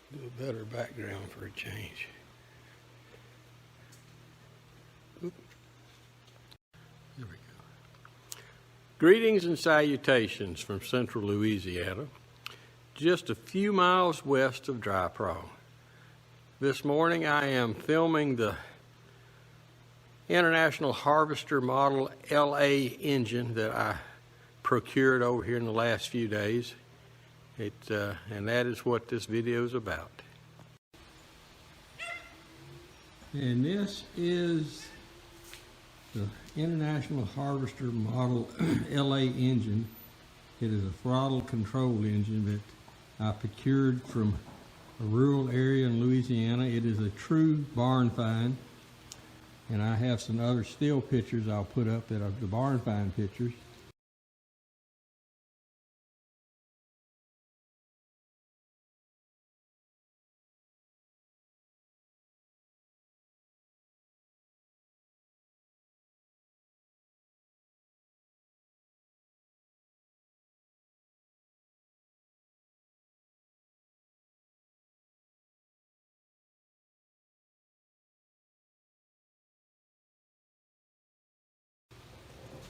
Do a better background for a change. Oop. There we go. Greetings and salutations from central Louisiana, just a few miles west of Dry Prong. This morning I am filming the International Harvester Model LA engine that I procured over here in the last few days. And that is what this video is about. And this is the International Harvester Model LA engine. It is a throttle control engine that I procured from a rural area in Louisiana. It is a true barn find, and I have some other still pictures I'll put up that are the barn find pictures.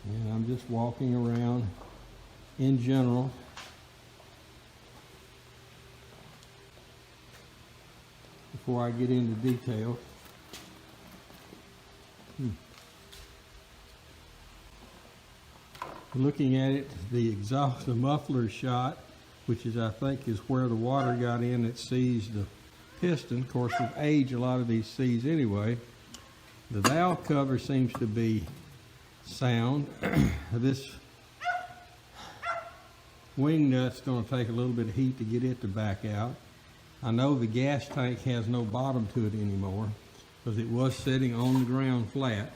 And I'm just walking around in general. Before I get into detail. Looking at it, the exhaust, the muffler shot, which is I think is where the water got in that seized the piston. Of course, with age, a lot of these seize anyway. The valve cover seems to be sound. This wing nut's going to take a little bit of heat to get it to back out. I know the gas tank has no bottom to it anymore because it was sitting on the ground flat.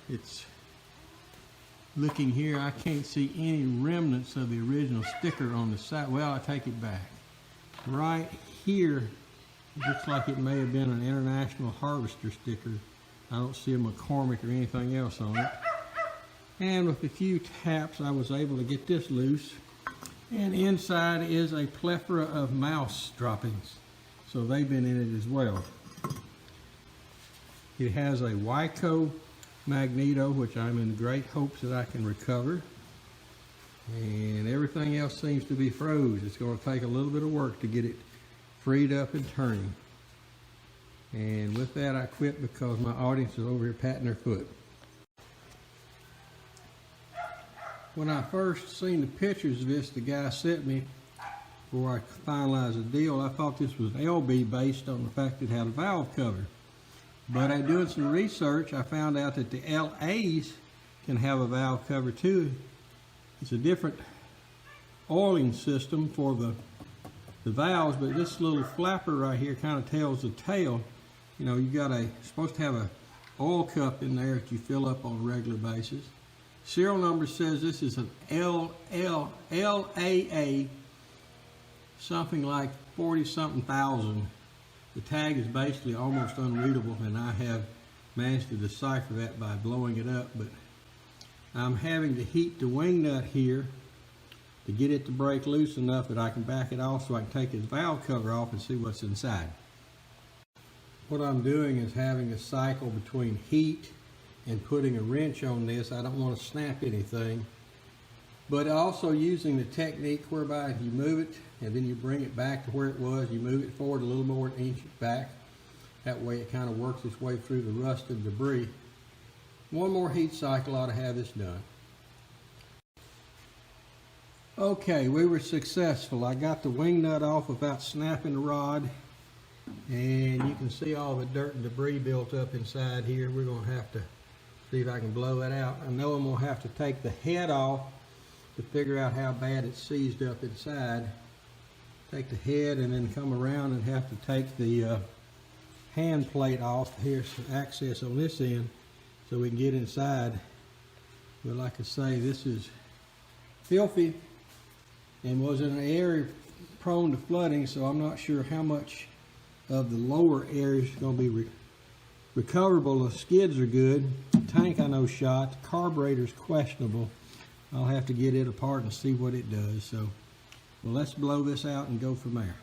It's looking here, I can't see any remnants of the original sticker on the side. Well, I take it back. Right here, it looks like it may have been an International Harvester sticker. I don't see a McCormick or anything else on it. And with a few taps, I was able to get this loose. And inside is a plethora of mouse droppings. So they've been in it as well. It has a Wyco magneto, which I'm in great hopes that I can recover. And everything else seems to be froze. It's going to take a little bit of work to get it freed up and turning. And with that, I quit because my audience is over here patting their foot. When I first seen the pictures of this, the guy sent me before I finalized the deal, I thought this was LB based on the fact it had a valve cover. But in doing some research, I found out that the LAs can have a valve cover too. It's a different oiling system for the valves, but this little flapper right here kind of tells the tale. You know, you got supposed to have a oil cup in there that you fill up on a regular basis. Serial number says this is an LAA, something like 40-something thousand. The tag is basically almost unreadable, and I have managed to decipher that by blowing it up, but I'm having to heat the wing nut here to get it to break loose enough that I can back it off so I can take this valve cover off and see what's inside. What I'm doing is having a cycle between heat and putting a wrench on this. I don't want to snap anything, but also using the technique whereby you move it and then you bring it back to where it was. You move it forward a little more and inch it back. That way it kind of works its way through the rust and debris. One more heat cycle ought to have this done. Okay, we were successful. I got the wing nut off without snapping the rod, and you can see all the dirt and debris built up inside here. We're going to have to see if I can blow that out. I know I'm going to have to take the head off to figure out how bad it's seized up inside. Take the head and then come around and have to take the hand plate off. Here's some access on this end so we can get inside. But like I say, this is filthy and was in an area prone to flooding, so I'm not sure how much of the lower area is going to be recoverable. The skids are good. The tank I know shot. The carburetor's questionable. I'll have to get it apart and see what it does. So, well, let's blow this out and go from there.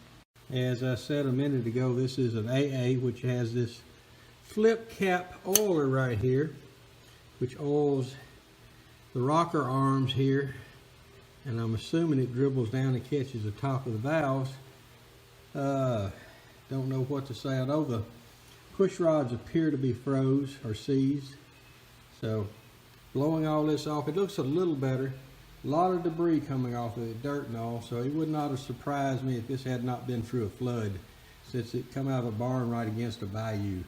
As I said a minute ago, this is an AA, which has this flip cap oiler right here, which oils the rocker arms here, and I'm assuming it dribbles down and catches the top of the valves. Don't know what to say. I know the push rods appear to be froze or seized, so blowing all this off, it looks a little better. A lot of debris coming off of it, dirt and all, so it would not have surprised me if this had not been through a flood, since it come out of a barn right against a bayou.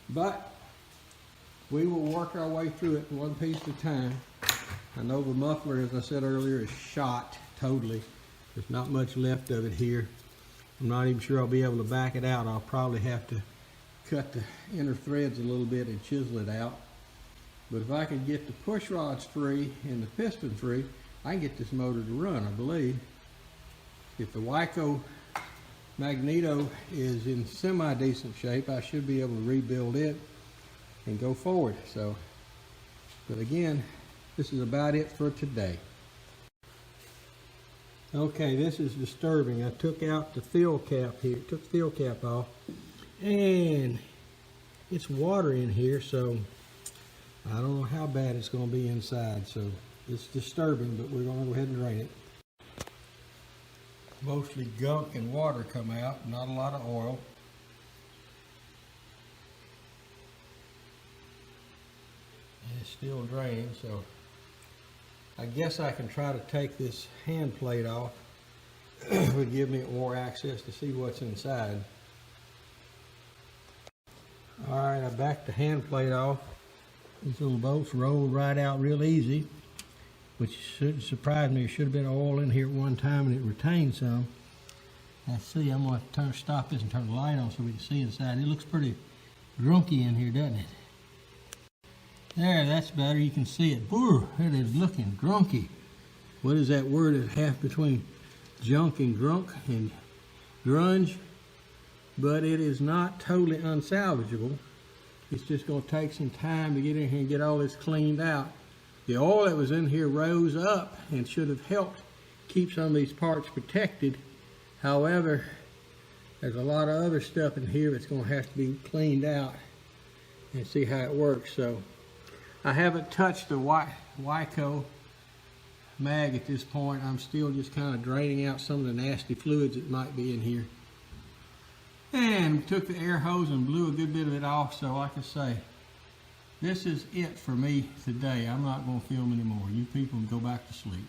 But we will work our way through it one piece at a time. I know the muffler, as I said earlier, is shot totally. There's not much left of it here. I'm not even sure I'll be able to back it out. I'll probably have to cut the inner threads a little bit and chisel it out. But if I can get the push rods free and the piston free, I can get this motor to run, I believe. If the Wico magneto is in semi-decent shape, I should be able to rebuild it and go forward. So, but again, this is about it for today. Okay, this is disturbing. I took out the fill cap here, took the fill cap off, and it's water in here, so I don't know how bad it's going to be inside. So it's disturbing, but we're going to go ahead and drain it. Mostly gunk and water come out, not a lot of oil. And it's still draining, so I guess I can try to take this hand plate off. It would give me more access to see what's inside. Alright, I backed the hand plate off. These little bolts roll right out real easy, which shouldn't surprise me. There should have been oil in here at one time and it retained some. Let's see, I'm going to stop this and turn the light on so we can see inside. It looks pretty drunky in here, doesn't it? There, that's better. You can see it. Woo, it is looking drunky. What is that word? It's half between junk and drunk and grunge. But it is not totally unsalvageable. It's just going to take some time to get in here and get all this cleaned out. The oil that was in here rose up and should have helped keep some of these parts protected. However, there's a lot of other stuff in here that's going to have to be cleaned out and see how it works. So I haven't touched the Wico mag at this point. I'm still just kind of draining out some of the nasty fluids that might be in here. And we took the air hose and blew a good bit of it off. So like I say, this is it for me today. I'm not going to film anymore. You people can go back to sleep.